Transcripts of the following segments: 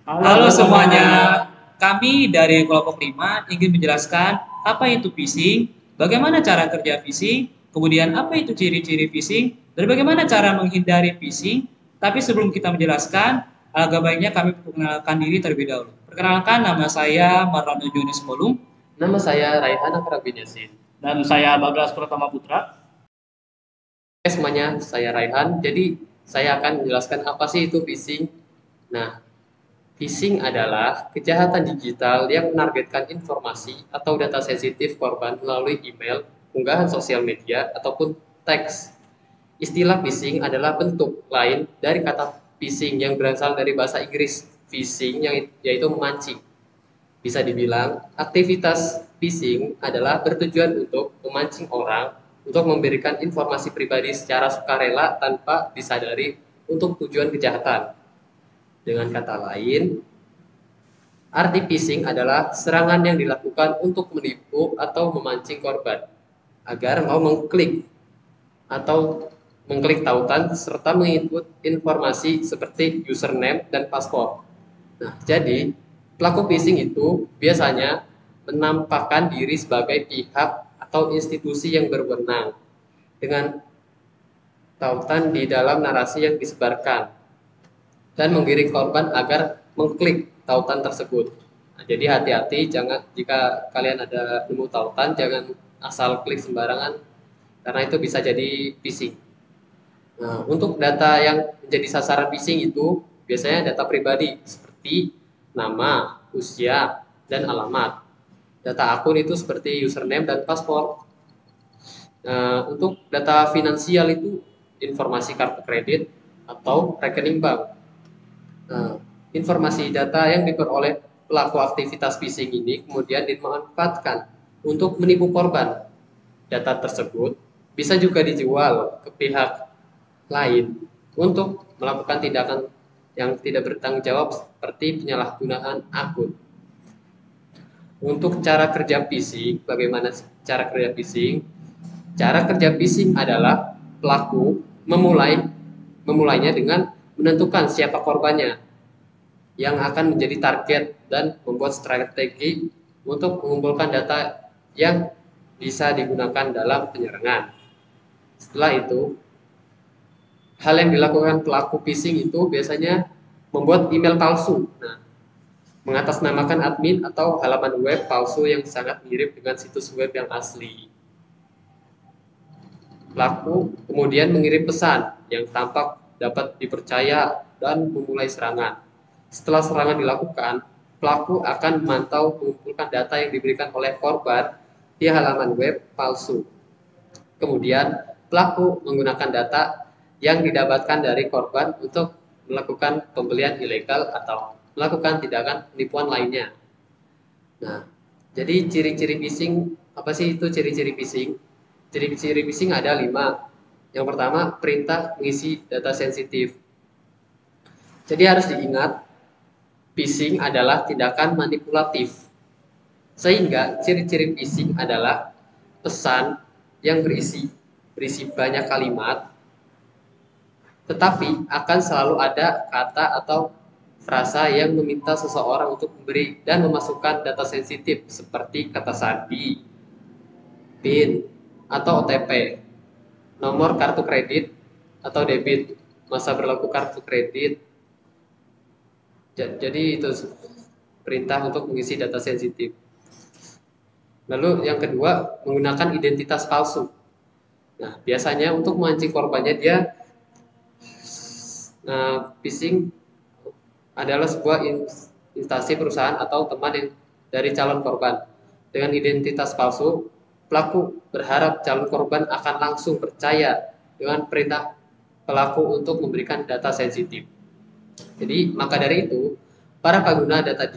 Halo semuanya, kami dari kelompok 5 ingin menjelaskan apa itu phishing, bagaimana cara kerja phishing, kemudian apa itu ciri-ciri phishing, dan bagaimana cara menghindari phishing. Tapi sebelum kita menjelaskan, agak baiknya kami perkenalkan diri terlebih dahulu. Perkenalkan, nama saya Marlano Jones Molung. Nama saya Raihan Akrabin Yasin. Dan saya Bagas Pratama Putra. Oke semuanya, saya Raihan. Jadi saya akan menjelaskan apa sih itu phishing. Nah, phishing adalah kejahatan digital yang menargetkan informasi atau data sensitif korban melalui email, unggahan sosial media, ataupun teks. Istilah phishing adalah bentuk lain dari kata phishing yang berasal dari bahasa Inggris phishing yang yaitu memancing. Bisa dibilang, aktivitas phishing adalah bertujuan untuk memancing orang untuk memberikan informasi pribadi secara sukarela tanpa disadari untuk tujuan kejahatan. Dengan kata lain, arti phishing adalah serangan yang dilakukan untuk menipu atau memancing korban agar mau mengklik tautan serta menginput informasi seperti username dan password. Nah, jadi pelaku phishing itu biasanya menampakkan diri sebagai pihak atau institusi yang berwenang dengan tautan di dalam narasi yang disebarkan dan menggiring korban agar mengklik tautan tersebut. Nah, jadi hati-hati jangan jika kalian ada nemu tautan jangan asal klik sembarangan karena itu bisa jadi phishing. Nah, untuk data yang menjadi sasaran phishing itu biasanya data pribadi seperti nama, usia, dan alamat. Data akun itu seperti username dan password. Nah, untuk data finansial itu informasi kartu kredit atau rekening bank. Nah, informasi data yang diperoleh pelaku aktivitas phishing ini kemudian dimanfaatkan untuk menipu korban. Data tersebut bisa juga dijual ke pihak lain untuk melakukan tindakan yang tidak bertanggung jawab seperti penyalahgunaan akun. Untuk cara kerja phishing, bagaimana cara kerja phishing? Cara kerja phishing adalah pelaku memulainya dengan menentukan siapa korbannya yang akan menjadi target dan membuat strategi untuk mengumpulkan data yang bisa digunakan dalam penyerangan. Setelah itu, hal yang dilakukan pelaku phishing itu biasanya membuat email palsu. Nah, mengatasnamakan admin atau halaman web palsu yang sangat mirip dengan situs web yang asli. Pelaku kemudian mengirim pesan yang tampak dapat dipercaya dan memulai serangan. Setelah serangan dilakukan, pelaku akan memantau mengumpulkan data yang diberikan oleh korban di halaman web palsu. Kemudian, pelaku menggunakan data yang didapatkan dari korban untuk melakukan pembelian ilegal atau melakukan tindakan penipuan lainnya. Nah, jadi ciri-ciri phishing, apa sih itu ciri-ciri phishing? Ciri-ciri phishing ada 5. Yang pertama, perintah mengisi data sensitif. Jadi harus diingat, phishing adalah tindakan manipulatif. Sehingga ciri-ciri phishing adalah pesan yang berisi banyak kalimat, tetapi akan selalu ada kata atau frasa yang meminta seseorang untuk memberi dan memasukkan data sensitif seperti kata sandi, PIN, atau OTP, nomor kartu kredit atau debit, masa berlaku kartu kredit. Jadi itu perintah untuk mengisi data sensitif. Lalu yang kedua, menggunakan identitas palsu. Nah, biasanya untuk memancing korbannya dia phishing adalah sebuah instansi perusahaan atau teman yang dari calon korban. Dengan identitas palsu, pelaku berharap calon korban akan langsung percaya dengan perintah pelaku untuk memberikan data sensitif. Jadi, maka dari itu, para pengguna data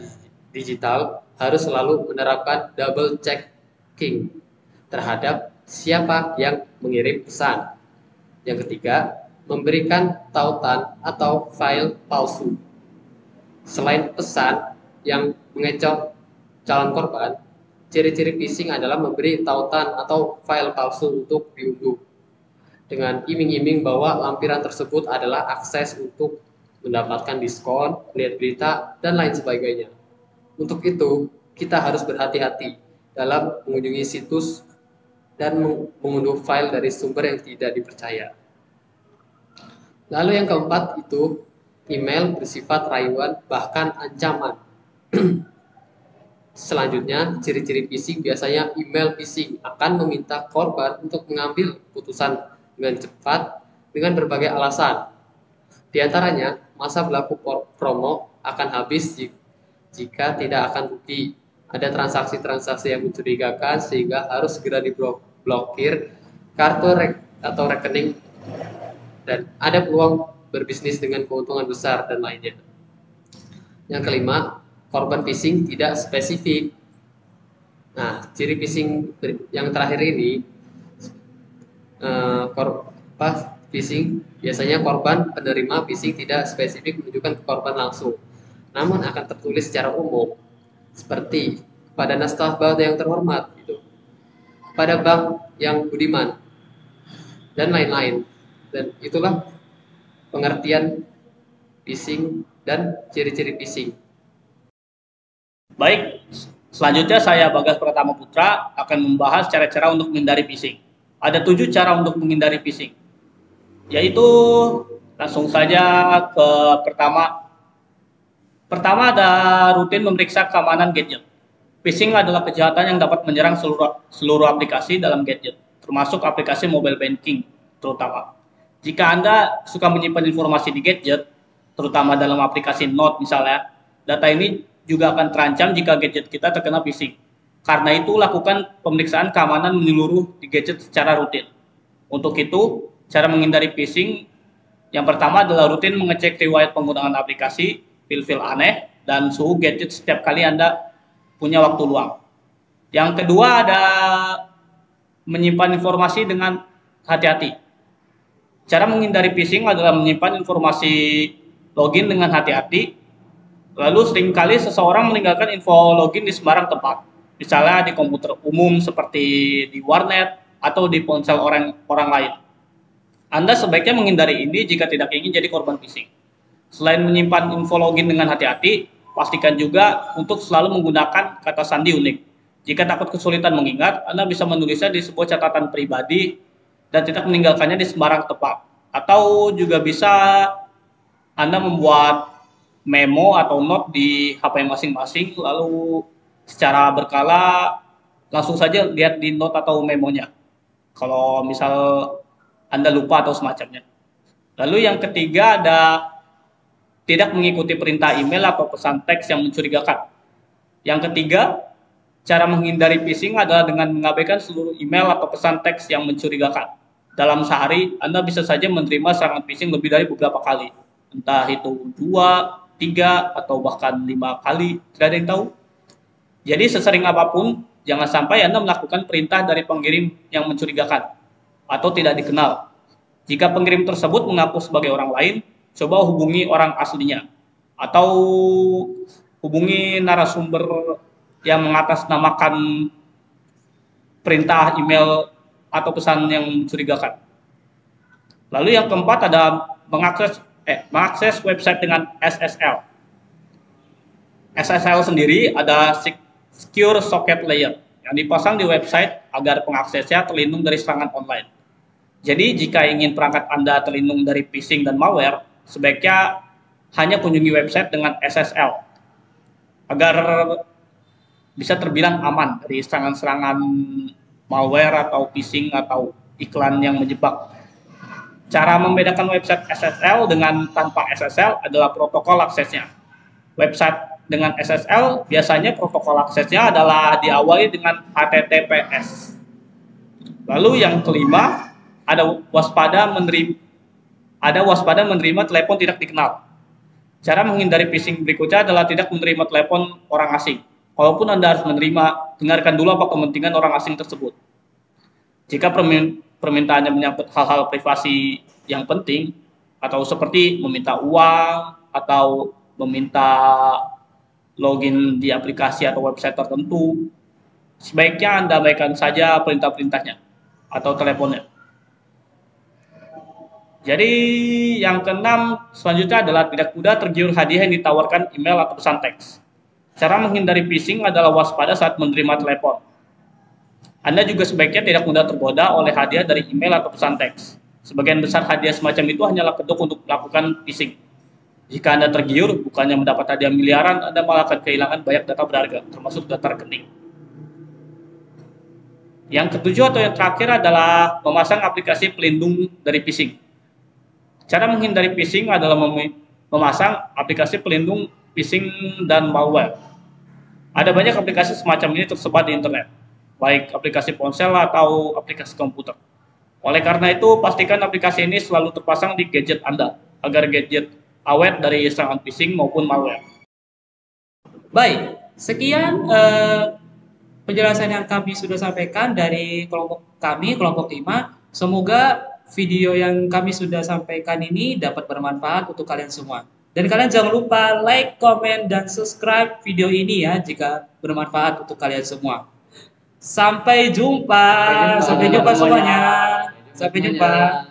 digital harus selalu menerapkan double checking terhadap siapa yang mengirim pesan. Yang ketiga, memberikan tautan atau file palsu. Selain pesan yang mengecoh calon korban, ciri-ciri phishing adalah memberi tautan atau file palsu untuk diunduh dengan iming-iming bahwa lampiran tersebut adalah akses untuk mendapatkan diskon, melihat berita, dan lain sebagainya. Untuk itu, kita harus berhati-hati dalam mengunjungi situs dan mengunduh file dari sumber yang tidak dipercaya. Lalu yang keempat itu email bersifat rayuan bahkan ancaman. Selanjutnya, ciri-ciri phishing biasanya email phishing akan meminta korban untuk mengambil keputusan dengan cepat dengan berbagai alasan. Di antaranya, masa berlaku promo akan habis jika tidak akan rugi. Ada transaksi-transaksi yang mencurigakan sehingga harus segera diblokir kartu atau rekening, dan ada peluang berbisnis dengan keuntungan besar dan lainnya. Yang kelima, korban phishing tidak spesifik. Nah, ciri phishing yang terakhir ini, phishing biasanya korban penerima phishing tidak spesifik menunjukkan ke korban langsung, namun akan tertulis secara umum, seperti kepada nasabah yang terhormat, gitu, kepada bank yang budiman, dan lain-lain. Dan itulah pengertian phishing dan ciri-ciri phishing. Baik, selanjutnya saya Bagas Pratama Putra akan membahas cara-cara untuk menghindari phishing. Ada 7 cara untuk menghindari phishing, yaitu langsung saja ke pertama. Pertama ada rutin memeriksa keamanan gadget. Phishing adalah kejahatan yang dapat menyerang seluruh aplikasi dalam gadget, termasuk aplikasi mobile banking terutama. Jika Anda suka menyimpan informasi di gadget, terutama dalam aplikasi Note misalnya, data ini juga akan terancam jika gadget kita terkena phishing. Karena itu, lakukan pemeriksaan keamanan menyeluruh di gadget secara rutin. Untuk itu, cara menghindari phishing yang pertama adalah rutin mengecek riwayat penggunaan aplikasi, file-file aneh, dan suhu gadget setiap kali Anda punya waktu luang. Yang kedua ada menyimpan informasi dengan hati-hati. Cara menghindari phishing adalah menyimpan informasi login dengan hati-hati. Lalu seringkali seseorang meninggalkan info login di sembarang tempat, misalnya di komputer umum seperti di warnet atau di ponsel orang lain. Anda sebaiknya menghindari ini jika tidak ingin jadi korban phishing. Selain menyimpan info login dengan hati-hati, pastikan juga untuk selalu menggunakan kata sandi unik. Jika takut kesulitan mengingat, Anda bisa menulisnya di sebuah catatan pribadi dan tidak meninggalkannya di sembarang tempat. Atau juga bisa Anda membuat memo atau note di HP masing-masing, lalu secara berkala langsung saja lihat di note atau memonya kalau misal Anda lupa atau semacamnya. Lalu yang ketiga ada tidak mengikuti perintah email atau pesan teks yang mencurigakan. Yang ketiga, cara menghindari phishing adalah dengan mengabaikan seluruh email atau pesan teks yang mencurigakan. Dalam sehari, Anda bisa saja menerima serangan phishing lebih dari beberapa kali. Entah itu 2, 3, atau bahkan 5 kali, tidak ada yang tahu. Jadi sesering apapun, jangan sampai Anda melakukan perintah dari pengirim yang mencurigakan atau tidak dikenal. Jika pengirim tersebut mengaku sebagai orang lain, coba hubungi orang aslinya atau hubungi narasumber yang mengatasnamakan perintah email atau pesan yang mencurigakan. Lalu yang keempat ada mengakses website dengan SSL. SSL sendiri ada Secure Socket Layer yang dipasang di website agar pengaksesnya terlindung dari serangan online. Jadi jika ingin perangkat Anda terlindung dari phishing dan malware, sebaiknya hanya kunjungi website dengan SSL agar bisa terbilang aman dari serangan-serangan malware atau phishing atau iklan yang menjebak. Cara membedakan website SSL dengan tanpa SSL adalah protokol aksesnya. Website dengan SSL biasanya protokol aksesnya adalah diawali dengan HTTPS. Lalu yang kelima, ada waspada menerima telepon tidak dikenal. Cara menghindari phishing berikutnya adalah tidak menerima telepon orang asing. Kalaupun Anda harus menerima, dengarkan dulu apa kepentingan orang asing tersebut. Jika permintaannya menyangkut hal-hal privasi yang penting, atau seperti meminta uang, atau meminta login di aplikasi atau website tertentu, sebaiknya Anda abaikan saja perintah-perintahnya atau teleponnya. Jadi yang keenam selanjutnya adalah tidak mudah tergiur hadiah yang ditawarkan email atau pesan teks. Cara menghindari phishing adalah waspada saat menerima telepon. Anda juga sebaiknya tidak mudah tergoda oleh hadiah dari email atau pesan teks. Sebagian besar hadiah semacam itu hanyalah kedok untuk melakukan phishing. Jika Anda tergiur, bukannya mendapat hadiah miliaran, Anda malah akan kehilangan banyak data berharga, termasuk data rekening. Yang ketujuh atau yang terakhir adalah memasang aplikasi pelindung dari phishing. Cara menghindari phishing adalah memasang aplikasi pelindung phishing dan malware. Ada banyak aplikasi semacam ini tersebar di internet, baik aplikasi ponsel atau aplikasi komputer. Oleh karena itu, pastikan aplikasi ini selalu terpasang di gadget Anda, agar gadget awet dari serangan phishing maupun malware. Baik, sekian penjelasan yang kami sudah sampaikan dari kelompok 5. Semoga video yang kami sudah sampaikan ini dapat bermanfaat untuk kalian semua. Dan kalian jangan lupa like, comment, dan subscribe video ini ya jika bermanfaat untuk kalian semua. Sampai jumpa semuanya. Sampai jumpa.